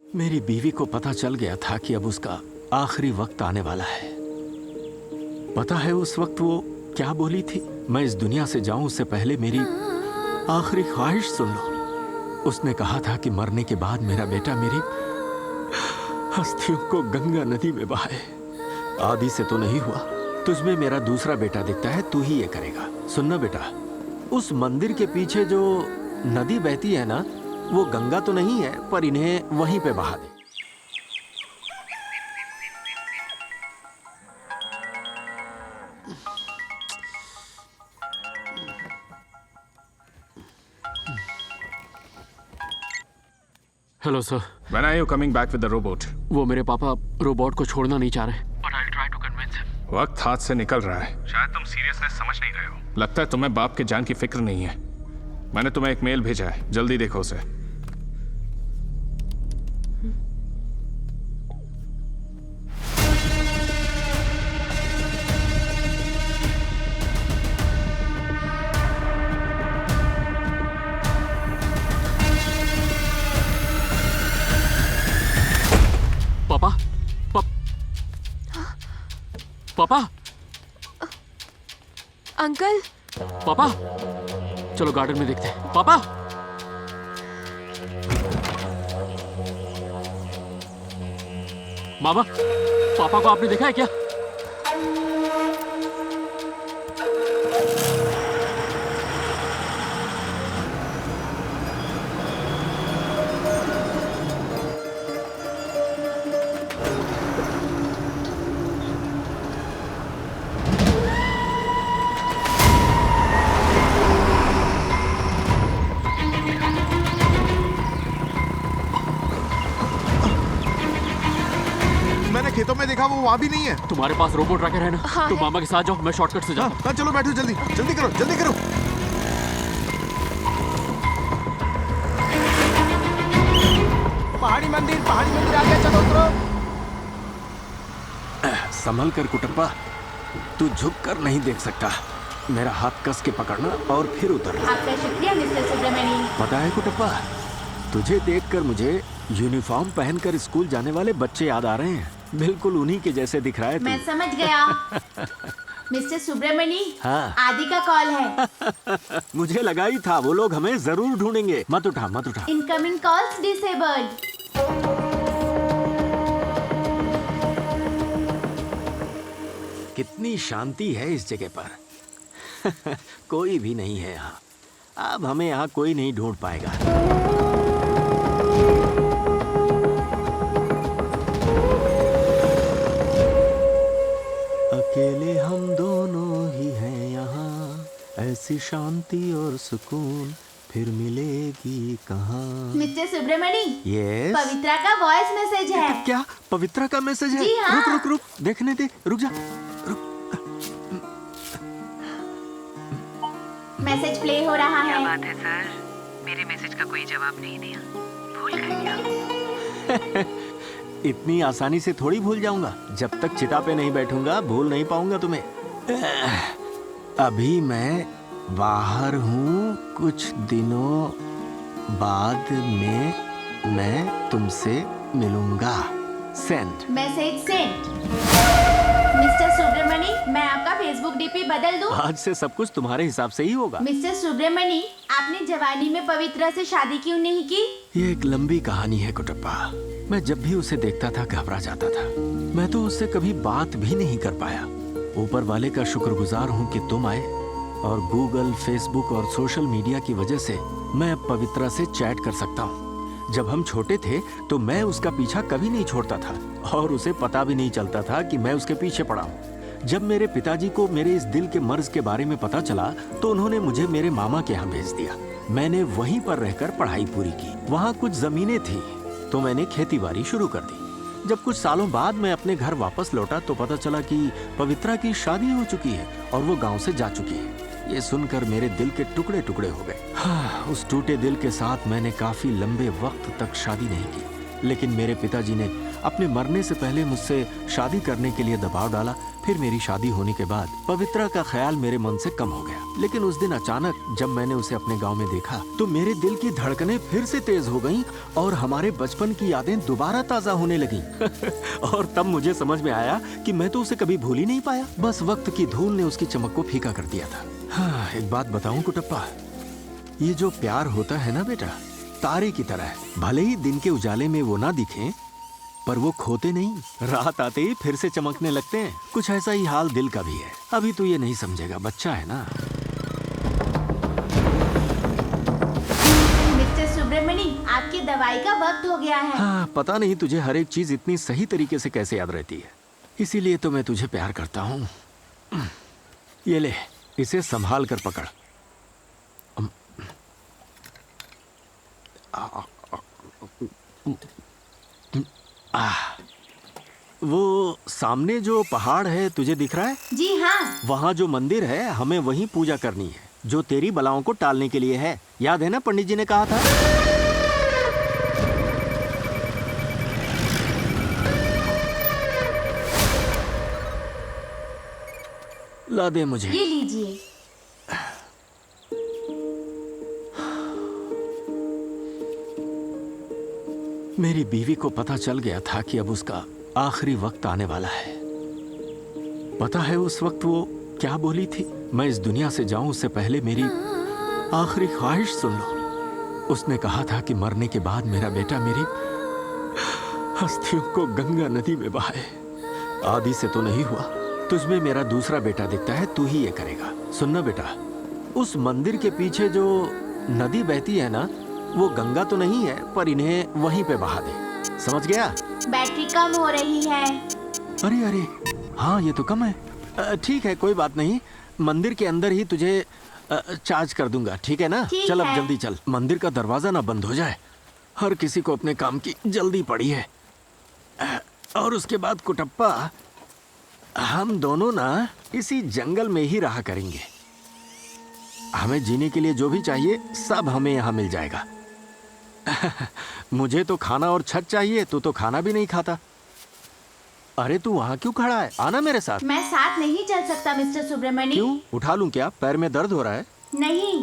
मेरी बीवी को पता चल गया था कि अब उसका आखिरी वक्त आने वाला है। पता है उस वक्त वो क्या बोली थी? मैं इस दुनिया से जाऊं उससे पहले मेरी आखिरी ख्वाहिश सुन लो। उसने कहा था कि मरने के बाद मेरा बेटा मेरी अस्थियों को गंगा नदी में बहाए। आदि से तो नहीं हुआ, तुझमें मेरा दूसरा बेटा दिखता है, तू ही ये करेगा। सुनना बेटा, उस मंदिर के पीछे जो नदी बहती है ना, वो गंगा तो नहीं है, पर इन्हें वहीं पे बहा दे। Hello sir. When are you coming back with the robot? वो मेरे पापा रोबोट को छोड़ना नहीं चाह रहे। But I'll try to convince him. वक्त हाथ से निकल रहा है। शायद तुम सीरियसनेस समझ नहीं रहे हो। लगता है तुम्हें बाप के जान की फिक्र नहीं है। मैंने तुम्हें एक मेल भेजा है, जल्दी देखो उसे। पापा, पापा, अंकल। पापा, चलो गार्डन में देखते हैं। पापा, मामा, पापा को आपने देखा है क्या? खेतों में देखा, वो वहाँ भी नहीं है। तुम्हारे पास रोबोट ट्रैकर है ना? हाँ, तुम मामा के साथ जाओ, मैं शॉर्टकट से जाता हूँ। हाँ, चलो बैठो, जल्दी जल्दी करो, जल्दी करो। पहाड़ी मंदिर आ गया, चलो उतरो। संभल कर कुटप्पा, तू झुक कर नहीं देख सकता। मेरा हाथ कस के पकड़ना और फिर उतरना। आपका शुक्रिया मिस्टर सुब्रमण्यम। पता है कुटप्पा, तुझे देखकर मुझे यूनिफॉर्म पहनकर स्कूल जाने वाले बच्चे याद आ रहे हैं। बिल्कुल उन्हीं के जैसे दिख रहा है तू। मैं समझ गया। मिस्टर सुब्रमण्यम, हाँ। आदि का कॉल है। मुझे लगा ही था वो लोग हमें जरूर ढूंढेंगे। मत उठा, मत उठा। Incoming calls disabled. कितनी शांति है इस जगह पर। कोई भी नहीं है यहाँ। अब हमें यहाँ कोई नहीं ढूंढ पाएगा। अकेले हम दोनों ही हैं यहाँ, ऐसी शांति और सुकून फिर मिलेगी कहाँ। Mister Subramaniam, yes. पवित्रा का वॉइस मैसेज है। क्या पवित्रा का मैसेज है? जी हाँ। रुक रुक रुक, देखने दे, रुक जा। मैसेज प्ले हो रहा क्या है। बात है सर, मेरे मैसेज का कोई जवाब नहीं दिया, भूल गए क्या? इतनी आसानी से थोड़ी भूल जाऊंगा। जब तक चिता पे नहीं बैठूंगा भूल नहीं पाऊंगा तुम्हें। अभी मैं बाहर हूँ, कुछ दिनों बाद में मैं तुमसे मिलूंगा। Send. Message send. Mister Subramaniam, मैं आपका फेसबुक डीपी बदल दूं? आज से सब कुछ तुम्हारे हिसाब से ही होगा। मिस्टर सुब्रमण्यम, आपने जवानी में पवित्रा से शादी क्यों नहीं की? ये एक लंबी कहानी है कुटप्पा। मैं जब भी उसे देखता था घबरा जाता था। मैं तो उससे कभी बात भी नहीं कर पाया। ऊपर वाले का शुक्रगुजार हूँ कि तुम आए और गूगल, फेसबुक और सोशल मीडिया की वजह से मैं अब पवित्रा से चैट कर सकता हूँ। जब हम छोटे थे तो मैं उसका पीछा कभी नहीं छोड़ता था और उसे पता भी नहीं चलता था कि मैं उसके पीछे पड़ा हूँ। जब मेरे पिताजी को मेरे इस दिल के मर्ज के बारे में पता चला तो उन्होंने मुझे मेरे मामा के यहाँ भेज दिया। मैंने वहीं पर रहकर पढ़ाई पूरी की। वहाँ कुछ जमीनें थी तो मैंने खेतीबाड़ी शुरू कर दी। जब कुछ सालों बाद मैं अपने घर वापस लौटा तो पता चला कि पवित्रा की शादी हो चुकी है और वो गांव से जा चुकी है। ये सुनकर मेरे दिल के टुकड़े टुकड़े हो गए। हाँ, उस टूटे दिल के साथ मैंने काफी लंबे वक्त तक शादी नहीं की। लेकिन मेरे पिताजी ने अपने मरने से पहले मुझसे शादी करने के लिए दबाव डाला। फिर मेरी शादी होने के बाद पवित्रा का ख्याल मेरे मन से कम हो गया। लेकिन उस दिन अचानक जब मैंने उसे अपने गांव में देखा तो मेरे दिल की धड़कनें फिर से तेज हो गईं और हमारे बचपन की यादें दोबारा ताजा होने लगीं। और तब मुझे समझ में आया कि मैं तो उसे कभी भूल ही नहीं पाया। बस वक्त की धूल ने उसकी चमक को फीका कर दिया था। हाँ, एक बात बताऊं कुटप्पा, ये जो प्यार होता है ना बेटा, तारे की तरह है। भले ही दिन के उजाले में वो ना दिखें, पर वो खोते नहीं, रात आते ही फिर से चमकने लगते हैं। कुछ ऐसा ही हाल दिल का भी है। अभी तो ये नहीं समझेगा, बच्चा है ना। मिस्टर सुब्रमणी, आपकी दवाई का वक्त हो गया है। हाँ, पता नहीं तुझे हर एक चीज इतनी सही तरीके से कैसे याद रहती है। इसीलिए तो मैं तुझे प्यार करता हूँ। ये ले, इसे संभाल कर पकड़। वो सामने जो पहाड़ है तुझे दिख रहा है? जी हाँ। वहाँ जो मंदिर है, हमें वहीं पूजा करनी है, जो तेरी बलाओं को टालने के लिए है। याद है ना, पंडित जी ने कहा था। ला दे मुझे। ये लीजिए। मेरी बीवी को पता चल गया था कि अब उसका आखिरी वक्त आने वाला है। पता है उस वक्त वो क्या बोली थी? मैं इस दुनिया से जाऊं उससे पहले मेरी आखिरी ख्वाहिश सुन लो। उसने कहा था कि मरने के बाद मेरा बेटा मेरी अस्थियों को गंगा नदी में बहाए। आदि से तो नहीं हुआ। तुझमें मेरा दूसरा बेटा दिखता है, तू ही ये करेगा। सुनना बेटा, उस मंदिर के पीछे जो नदी बहती है ना, वो गंगा तो नहीं है, पर इन्हें वहीं पे बहा दे। समझ गया? बैटरी कम हो रही है। अरे अरे, हाँ ये तो कम है। ठीक है, कोई बात नहीं। मंदिर के अंदर ही तुझे चार्ज कर दूंगा, ठीक है ना? ठीक चल अब है। जल्दी चल, मंदिर का दरवाजा ना बंद हो जाए। हर किसी को अपने काम की जल्दी पड़ी है। और उसके बाद कुटप्पा, हम दोनों ना इसी जंगल में ही रहा करेंगे। हमें जीने के लिए जो भी चाहिए सब हमें यहाँ मिल जाएगा। मुझे तो खाना और छत चाहिए, तू तो खाना भी नहीं खाता। अरे तू वहाँ क्यों खड़ा है? आना मेरे साथ। मैं साथ नहीं चल सकता मिस्टर सुब्रमणी। क्यों? उठा लूं क्या? पैर में दर्द हो रहा है? नहीं,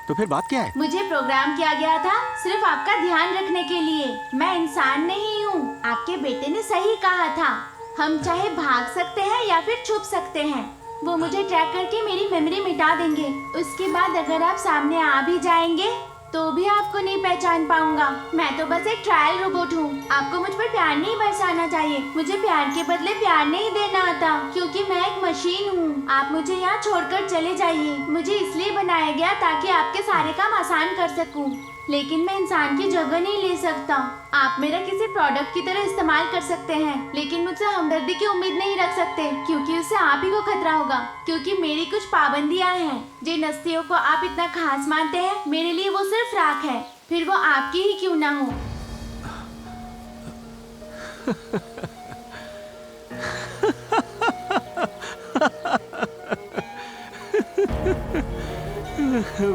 तो फिर बात क्या है? मुझे प्रोग्राम किया गया था सिर्फ आपका ध्यान रखने के लिए। मैं इंसान नहीं हूँ। आपके बेटे ने सही कहा था, हम चाहे भाग सकते हैं या फिर छुप सकते हैं। वो मुझे ट्रैक करके मेरी मेमोरी मिटा देंगे। उसके बाद अगर आप सामने आ भी जाएंगे तो भी आपको नहीं पहचान पाऊंगा। मैं तो बस एक ट्रायल रोबोट हूँ। आपको मुझ पर प्यार नहीं बरसाना चाहिए। मुझे प्यार के बदले प्यार नहीं देना आता, क्योंकि मैं एक मशीन हूँ। आप मुझे यहाँ छोड़कर चले जाइए। मुझे इसलिए बनाया गया ताकि आपके सारे काम आसान कर सकूँ, लेकिन मैं इंसान की जगह नहीं ले सकता। आप मेरा किसी प्रोडक्ट की तरह इस्तेमाल कर सकते हैं, लेकिन मुझसे हमदर्दी की उम्मीद नहीं रख सकते, क्योंकि उससे आप ही को खतरा होगा। क्योंकि मेरी कुछ पाबंदियां हैं। जिन हस्तियों को आप इतना खास मानते हैं, मेरे लिए वो सिर्फ राख है, फिर वो आपकी ही क्यों ना हो।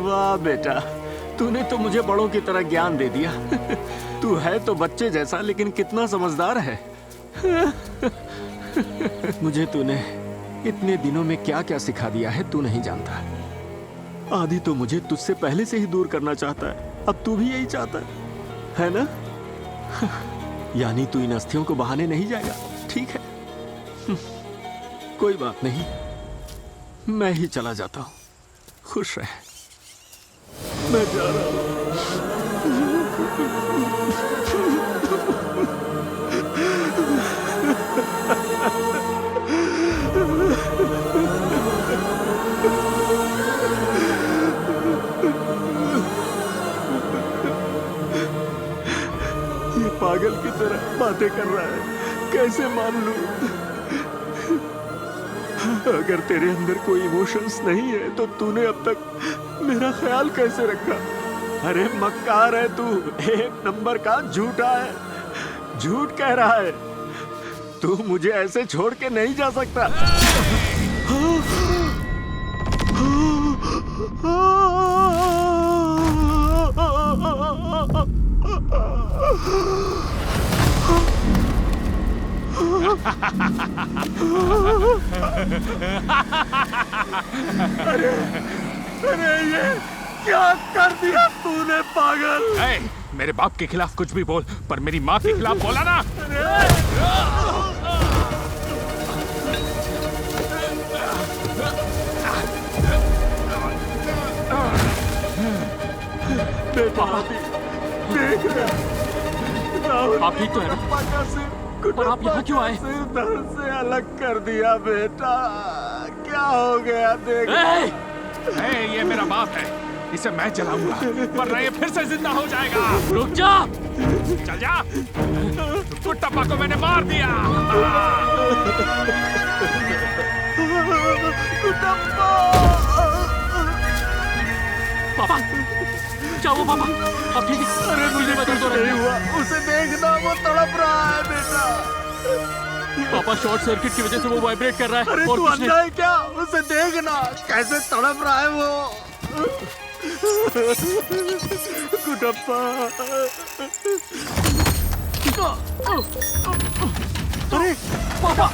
वाह बेटा, तूने तो मुझे बड़ों की तरह ज्ञान दे दिया। तू है तो बच्चे जैसा, लेकिन कितना समझदार है। मुझे तूने इतने दिनों में क्या क्या सिखा दिया है तू नहीं जानता। आदि तो मुझे तुझसे पहले से ही दूर करना चाहता है, अब तू भी यही चाहता है ना? यानी तू इन अस्थियों को बहाने नहीं जाएगा, ठीक है? कोई बात नहीं, मैं ही चला जाता हूँ। खुश रह, मैं जा रहा हूँ। ये पागल की तरह बातें कर रहा है, कैसे मान लूं? अगर तेरे अंदर कोई इमोशंस नहीं है तो तूने अब तक मेरा ख्याल कैसे रखा? अरे मक्कार है तू, एक नंबर का झूठा है, झूठ कह रहा है। तू मुझे ऐसे छोड़ के नहीं जा सकता। अरे ये क्या कर दिया तूने पागल? ए, मेरे बाप के खिलाफ कुछ भी बोल, पर मेरी माँ के खिलाफ बोला ना। देख राहुल, आप ठीक तो है ना? पर आप यहाँ क्यों आए? सिर दर्द से अलग कर दिया बेटा। क्या हो गया देख। ए, ये मेरा बाप है, इसे मैं जलाऊंगा, वरना ये फिर से जिंदा हो जाएगा। रुक जा। चल जा। कुट्टप्पा को मैंने मार दिया। कुट्टप्पा। पापा, क्या हुआ पापा? आप ठीक है? अरे मुझे बता दो। नहीं हुआ, उसे देखना, वो तड़प रहा है बेटा। पापा शॉर्ट सर्किट की वजह से वो वाइब्रेट कर रहा है। अरे और तू कुछ नहीं। अंधा है क्या? उसे देखना कैसे तड़प रहा है वो। कुट्टप्पा। अरे पापा,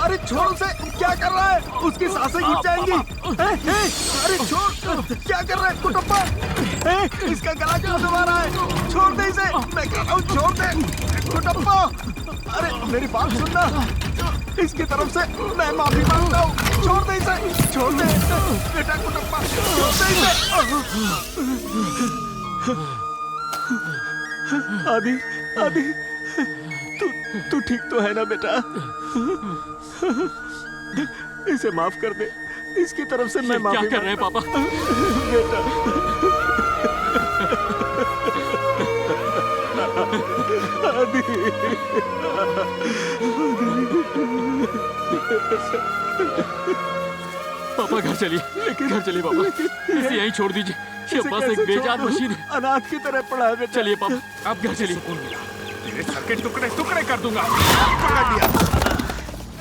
अरे छोड़ उसे, क्या कर रहा है? उसकी सांसें घुट जाएंगी। अरे छोड़, क्या कर रहा है कुट्टप्पा? इसका गला क्यों दबा रहा है? छोड़ दे इसे, मैं कह रहा हूँ छोड़ दे कुट्टप्पा। अरे मेरी बात सुनना, इसकी तरफ से मैं माफी मांगता हूँ। छोड़ दे इसे, छोड़ दे बेटा कुट्टप्पा, छोड़ दे इसे। आदि, आदि, तू ठीक तो है ना बेटा? इसे माफ कर दे, इसकी तरफ से मैं माफी। क्या कर रहे हैं पापा? बेटा आदि। पापा घर चलिए, घर चलिए पापा। इसे यहीं छोड़ दीजिए, ये बस एक बेजान मशीन है। अनाथ की तरह पड़ा है बेटा। चलिए पापा, आप घर चलिए। तेरे सर के टुकड़े टुकड़े कर दूंगा। पकड़ लिया।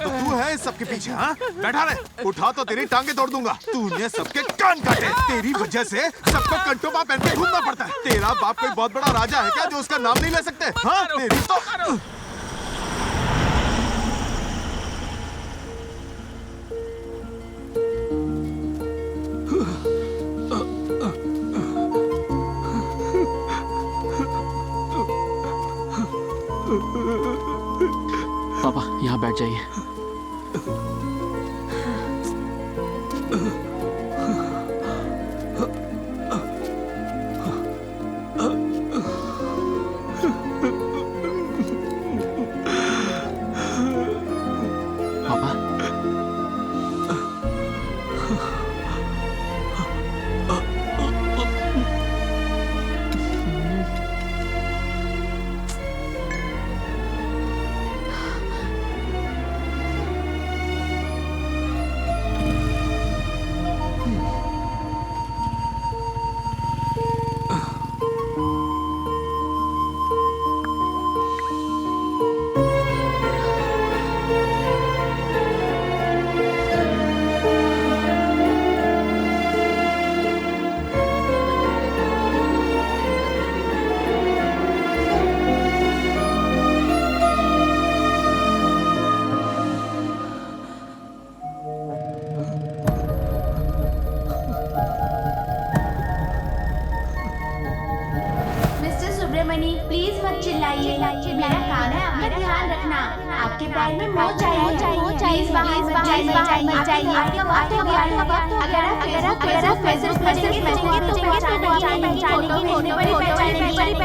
तो तू है इस सबके पीछे? हाँ, बैठा रहे, उठा तो तेरी टांगे तोड़ दूंगा। तूने सबके कान काटे, तेरी वजह से सबको कंटोपा पहन के घूमना पड़ता है। तेरा बाप कोई बहुत बड़ा राजा है क्या जो उसका नाम नहीं ले सकते? हाँ, तेरी तो पापा यहाँ बैठ जाइए। पापा, मिस्टर सुब्रमणी, प्लीज मत चिल्लाइए। मेरा काम है आपका ध्यान रखना। आपके पैर में मोच आई है, प्लीज बाहर मत जाइए। आपका वक्त हो गया है। अगर आप फेसबुक पढ़ेंगे तो पहचानेंगे, फोटो भेजने पर ही पहचानेंगे।